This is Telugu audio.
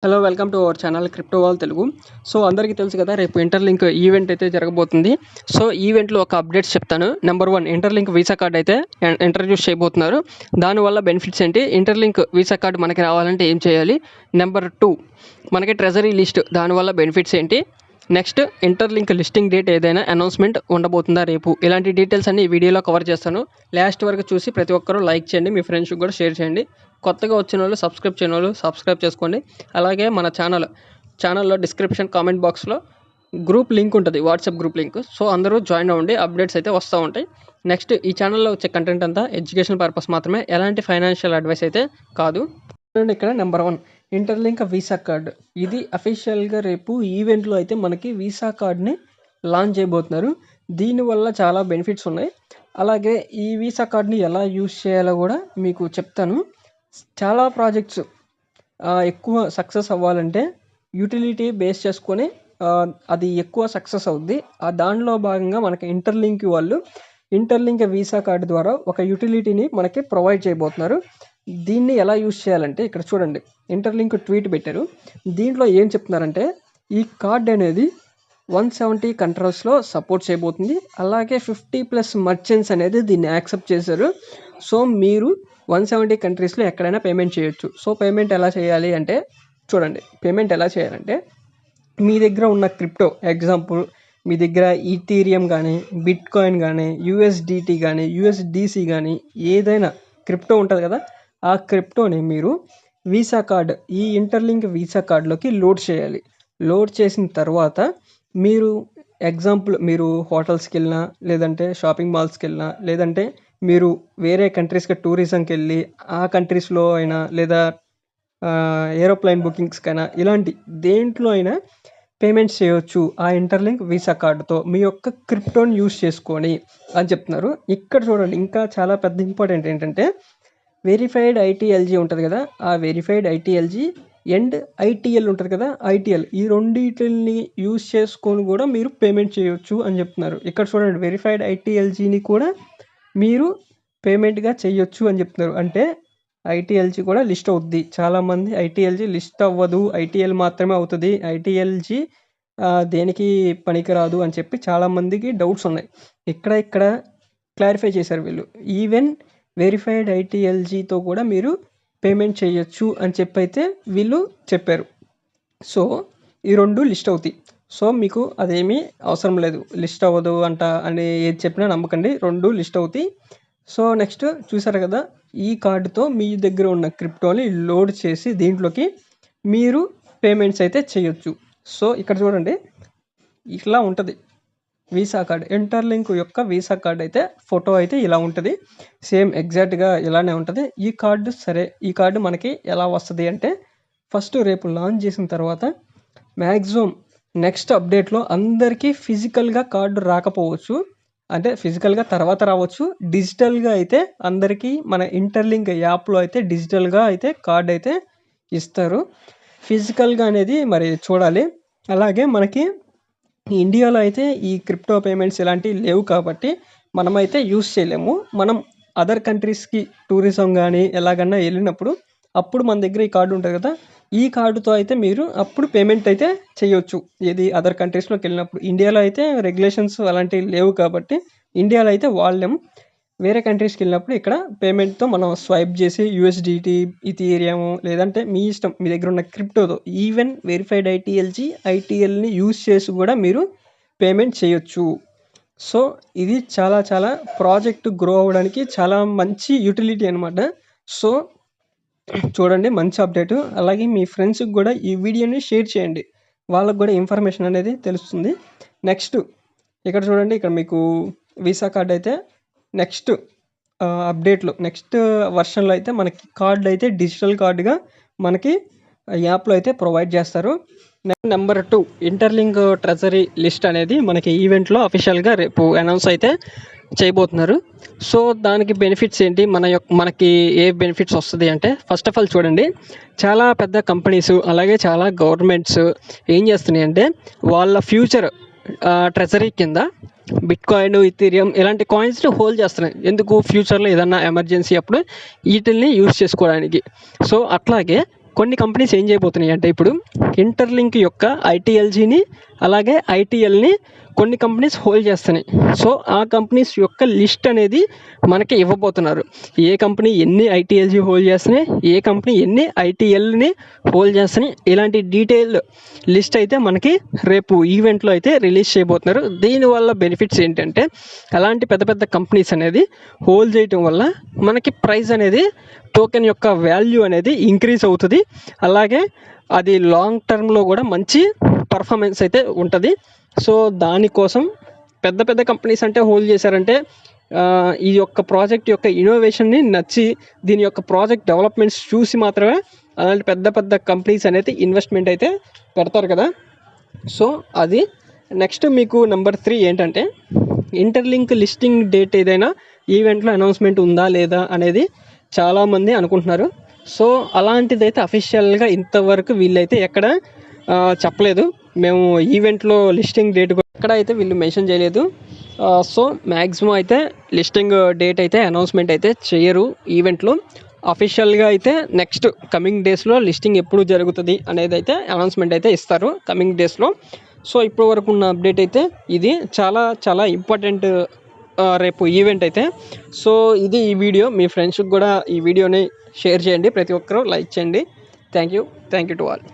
Hello welcome to our channel crypto wall Telugu. So అందరికీ తెలుసు కదా, రేపు ఇంటర్లింక్ ఈవెంట్ అయితే జరగబోతుంది. సో ఈవెంట్లో ఒక అప్డేట్స్ చెప్తాను. నెంబర్ 1, ఇంటర్లింక్ వీసా కార్డ్ అయితే ఇంట్రడ్యూస్ చేయబోతున్నారు. దానివల్ల బెనిఫిట్స్ ఏంటి, ఇంటర్లింక్ వీసా కార్డ్ మనకి రావాలంటే ఏం చేయాలి. నెంబర్ 2, మనకి ట్రెజరీ లిస్ట్, దానివల్ల బెనిఫిట్స్ ఏంటి. నెక్స్ట్, ఇంటర్లింక్ లిస్టింగ్ డేట్ ఏదైనా అనౌన్స్మెంట్ ఉండబోతుందా రేపు. ఇలాంటి డీటెయిల్స్ అన్ని ఈ వీడియోలో కవర్ చేస్తాను. లాస్ట్ వరకు చూసి ప్రతి ఒక్కరూ లైక్ చేయండి, మీ ఫ్రెండ్స్కి కూడా షేర్ చేయండి. కొత్తగా వచ్చిన వాళ్ళు సబ్స్క్రైబ్ చేయని వాళ్ళు సబ్స్క్రైబ్ చేసుకోండి. అలాగే మన ఛానల్లో డిస్క్రిప్షన్ కామెంట్ బాక్స్లో గ్రూప్ లింక్ ఉంటుంది, వాట్సాప్ గ్రూప్ లింక్. సో అందరూ జాయిన్ అవ్వండి, అప్డేట్స్ అయితే వస్తూ ఉంటాయి. నెక్స్ట్, ఈ ఛానల్లో వచ్చే కంటెంట్ అంతా ఎడ్యుకేషన్ పర్పస్ మాత్రమే, ఎలాంటి ఫైనాన్షియల్ అడ్వైస్ అయితే కాదు. ఇక్కడ నెంబర్ 1, ఇంటర్లింక్ వీసా కార్డ్. ఇది అఫీషియల్గా రేపు ఈవెంట్లో అయితే మనకి వీసా కార్డ్ని లాంచ్ చేయబోతున్నారు. దీనివల్ల చాలా బెనిఫిట్స్ ఉన్నాయి. అలాగే ఈ వీసా కార్డ్ని ఎలా యూజ్ చేయాలో కూడా మీకు చెప్తాను. చాలా ప్రాజెక్ట్స్ ఎక్కువ సక్సెస్ అవ్వాలంటే యూటిలిటీ బేస్ చేసుకొని అది ఎక్కువ సక్సెస్ అవుద్ది. దానిలో భాగంగా మనకి ఇంటర్లింక్ వీసా కార్డు ద్వారా ఒక యూటిలిటీని మనకి ప్రొవైడ్ చేయబోతున్నారు. దీన్ని ఎలా యూజ్ చేయాలంటే ఇక్కడ చూడండి, ఇంటర్లింక్ ట్వీట్ పెట్టారు. దీంట్లో ఏం చెప్తున్నారంటే, ఈ కార్డ్ అనేది 170 కంట్రీస్లో సపోర్ట్ చేయబోతుంది. అలాగే 50+ మర్చెంట్స్ అనేది దీన్ని యాక్సెప్ట్ చేశారు. సో మీరు 170 కంట్రీస్లో ఎక్కడైనా పేమెంట్ చేయొచ్చు. సో పేమెంట్ ఎలా చేయాలి అంటే చూడండి, పేమెంట్ ఎలా చేయాలంటే మీ దగ్గర ఉన్న క్రిప్టో, ఎగ్జాంపుల్ మీ దగ్గర ఈథీరియం కానీ, బిట్ కాయిన్ కానీ, USDT కానీ, USDC కానీ ఏదైనా క్రిప్టో ఉంటుంది కదా, ఆ క్రిప్టోని మీరు వీసా కార్డ్, ఈ ఇంటర్లింక్ వీసా కార్డులోకి లోడ్ చేయాలి. లోడ్ చేసిన తర్వాత మీరు ఎగ్జాంపుల్ మీరు హోటల్స్కి వెళ్ళినా, లేదంటే షాపింగ్ మాల్స్కి వెళ్ళినా, లేదంటే మీరు వేరే కంట్రీస్కి టూరిజంకి వెళ్ళి ఆ కంట్రీస్లో అయినా, లేదా ఏరోప్లేన్ బుకింగ్స్కైనా, ఇలాంటి దేంట్లో అయినా పేమెంట్స్ చేయవచ్చు ఆ ఇంటర్లింక్ వీసా కార్డుతో మీ యొక్క క్రిప్టోని యూజ్ చేసుకొని అని చెప్తున్నారు. ఇక్కడ చూడండి, ఇంకా చాలా పెద్ద ఇంపార్టెంట్ ఏంటంటే, వెరిఫైడ్ ITLG ఉంటుంది కదా, ఆ వెరిఫైడ్ ITLG అండ్ ITL ఉంటుంది కదా, ITL, ఈ రెండింటిని యూజ్ చేసుకొని కూడా మీరు పేమెంట్ చేయొచ్చు అని చెప్తున్నారు. ఇక్కడ చూడండి, వెరిఫైడ్ ITLGని కూడా మీరు పేమెంట్గా చేయొచ్చు అని చెప్తున్నారు. అంటే ITLG కూడా లిస్ట్ అవుద్ది. చాలామంది ITLG లిస్ట్ అవ్వదు, ITL మాత్రమే అవుతుంది, ITLG దేనికి పనికిరాదు అని చెప్పి చాలామందికి డౌట్స్ ఉన్నాయి. ఇక్కడ క్లారిఫై చేశారు వీళ్ళు. ఈవెన్ వెరిఫైడ్ ITLGతో కూడా మీరు పేమెంట్ చేయొచ్చు అని చెప్పి అయితే వీళ్ళు చెప్పారు. సో ఈ రెండు లిస్ట్ అవుతాయి. సో మీకు అదేమీ అవసరం లేదు, లిస్ట్ అవ్వదు అని ఏది చెప్పినా నమ్మకండి, రెండు లిస్ట్ అవుతాయి. సో నెక్స్ట్ చూసారు కదా, ఈ కార్డుతో మీ దగ్గర ఉన్న క్రిప్టోని లోడ్ చేసి దీంట్లోకి మీరు పేమెంట్స్ అయితే చేయొచ్చు. సో ఇక్కడ చూడండి, ఇట్లా ఉంటుంది వీసా కార్డ్. ఇంటర్లింక్ యొక్క వీసా కార్డ్ అయితే ఫోటో అయితే ఇలా ఉంటుంది, సేమ్ ఎగ్జాక్ట్గా ఇలానే ఉంటుంది. ఈ కార్డు మనకి ఎలా వస్తుంది అంటే, ఫస్ట్ రేపు లాంచ్ చేసిన తర్వాత మ్యాక్సిమం నెక్స్ట్ అప్డేట్లో అందరికీ ఫిజికల్గా కార్డు రాకపోవచ్చు, అంటే ఫిజికల్గా తర్వాత రావచ్చు. డిజిటల్గా అయితే అందరికీ మన ఇంటర్లింక్ యాప్లో అయితే డిజిటల్గా అయితే కార్డ్ అయితే ఇస్తారు. ఫిజికల్గా అనేది మరి చూడాలి. అలాగే మనకి ఇండియాలో అయితే ఈ క్రిప్టో పేమెంట్స్ ఇలాంటివి లేవు కాబట్టి మనమైతే యూస్ చేయలేము. మనం అదర్ కంట్రీస్కి టూరిజం కానీ ఎలాగన్నా వెళ్ళినప్పుడు అప్పుడు మన దగ్గర ఈ కార్డు ఉంటుంది కదా, ఈ కార్డుతో అయితే మీరు అప్పుడు పేమెంట్ అయితే చేయొచ్చు. ఇది అదర్ కంట్రీస్లోకి వెళ్ళినప్పుడు. ఇండియాలో అయితే రెగ్యులేషన్స్ అలాంటివి లేవు కాబట్టి ఇండియాలో అయితే వాళ్ళేం. వేరే కంట్రీస్కి వెళ్ళినప్పుడు ఇక్కడ పేమెంట్తో మనం స్వైప్ చేసి USDT, ఈథీరియం, లేదంటే మీ ఇష్టం, మీ దగ్గర ఉన్న క్రిప్టోతో, ఈవెన్ వెరిఫైడ్ ITLని యూజ్ చేసి కూడా మీరు పేమెంట్ చేయొచ్చు. సో ఇది చాలా చాలా ప్రాజెక్ట్ గ్రో అవ్వడానికి చాలా మంచి యూటిలిటీ అనమాట. సో చూడండి, మంచి అప్డేట్. అలాగే మీ ఫ్రెండ్స్కి కూడా ఈ వీడియోని షేర్ చేయండి, వాళ్ళకు కూడా ఇన్ఫర్మేషన్ అనేది తెలుస్తుంది. నెక్స్ట్ ఇక్కడ చూడండి, ఇక్కడ మీకు వీసా కార్డ్ అయితే నెక్స్ట్ అప్డేట్లో, నెక్స్ట్ వర్షన్లో అయితే మనకి కార్డు అయితే డిజిటల్ కార్డుగా మనకి యాప్లో అయితే ప్రొవైడ్ చేస్తారు. నెంబర్ 2, ఇంటర్లింక్ ట్రెజరీ లిస్ట్ అనేది మనకి ఈవెంట్లో అఫీషియల్గా రేపు అనౌన్స్ అయితే చేయబోతున్నారు. సో దానికి బెనిఫిట్స్ ఏంటి, మనకి ఏ బెనిఫిట్స్ వస్తుంది అంటే, ఫస్ట్ ఆఫ్ ఆల్ చూడండి, చాలా పెద్ద కంపెనీస్ అలాగే చాలా గవర్నమెంట్స్ ఏం చేస్తున్నాయి అంటే, వాళ్ళ ఫ్యూచర్ ట్రెజరీ కింద బిట్ కాయిన్, ఈథీరియం ఇలాంటి కాయిన్స్ని హోల్డ్ చేస్తున్నాయి. ఎందుకు, ఫ్యూచర్లో ఏదన్నా ఎమర్జెన్సీ అప్పుడు వీటిల్ని యూజ్ చేసుకోవడానికి. సో అట్లాగే కొన్ని కంపెనీస్ ఏం చేయబోతున్నాయి అంటే ఇప్పుడు ఇంటర్లింక్ యొక్క ఐటీఎల్జీని అలాగే ఐటీఎల్ని కొన్ని కంపెనీస్ హోల్డ్ చేస్తున్నాయి. సో ఆ కంపెనీస్ యొక్క లిస్ట్ అనేది మనకి ఇవ్వబోతున్నారు. ఏ కంపెనీ ఎన్ని ఐటీఎల్జీ హోల్డ్ చేస్తున్నాయి, ఏ కంపెనీ ఎన్ని ఐటీఎల్ని హోల్డ్ చేస్తున్నాయి, ఇలాంటి డీటెయిల్ లిస్ట్ అయితే మనకి రేపు ఈవెంట్లో అయితే రిలీజ్ చేయబోతున్నారు. దీనివల్ల బెనిఫిట్స్ ఏంటంటే అలాంటి పెద్ద పెద్ద కంపెనీస్ అనేది హోల్డ్ చేయటం వల్ల మనకి ప్రైస్ అనేది టోకెన్ యొక్క వాల్యూ అనేది ఇంక్రీజ్ అవుతుంది. అలాగే అది లాంగ్ టర్మ్లో కూడా మంచి పర్ఫార్మెన్స్ అయితే ఉంటుంది. సో దానికోసం పెద్ద పెద్ద కంపెనీస్ అంటే హోల్డ్ చేశారంటే ఈ యొక్క ప్రాజెక్ట్ యొక్క ఇన్నోవేషన్ని నచ్చి దీని యొక్క ప్రాజెక్ట్ డెవలప్మెంట్స్ చూసి మాత్రమే అలాంటి పెద్ద పెద్ద కంపెనీస్ అనేది ఇన్వెస్ట్మెంట్ అయితే పెడతారు కదా. సో అది నెక్స్ట్ మీకు నెంబర్ 3 ఏంటంటే ఇంటర్లింక్ లిస్టింగ్ డేట్ ఏదైనా ఈవెంట్లో అనౌన్స్మెంట్ ఉందా లేదా అనేది చాలామంది అనుకుంటున్నారు. సో అలాంటిదైతే అఫీషియల్గా ఇంతవరకు వీళ్ళైతే ఎక్కడ చెప్పలేదు. మేము ఈవెంట్లో లిస్టింగ్ డేట్ ఎక్కడ అయితే వీళ్ళు మెన్షన్ చేయలేదు. సో మ్యాక్సిమం అయితే లిస్టింగ్ డేట్ అయితే అనౌన్స్మెంట్ అయితే చేయరు ఈవెంట్లో. అఫీషియల్గా అయితే నెక్స్ట్ కమింగ్ డేస్లో లిస్టింగ్ ఎప్పుడు జరుగుతుంది అనేది అయితే అనౌన్స్మెంట్ అయితే ఇస్తారు కమింగ్ డేస్లో. సో ఇప్పటి వరకు ఉన్న అప్డేట్ అయితే ఇది చాలా చాలా ఇంపార్టెంట్ రేపు ఈవెంట్ అయితే. సో ఇది ఈ వీడియో. మీ ఫ్రెండ్స్కి కూడా ఈ వీడియోని షేర్ చేయండి, ప్రతి ఒక్కరూ లైక్ చేయండి. Thank you to all.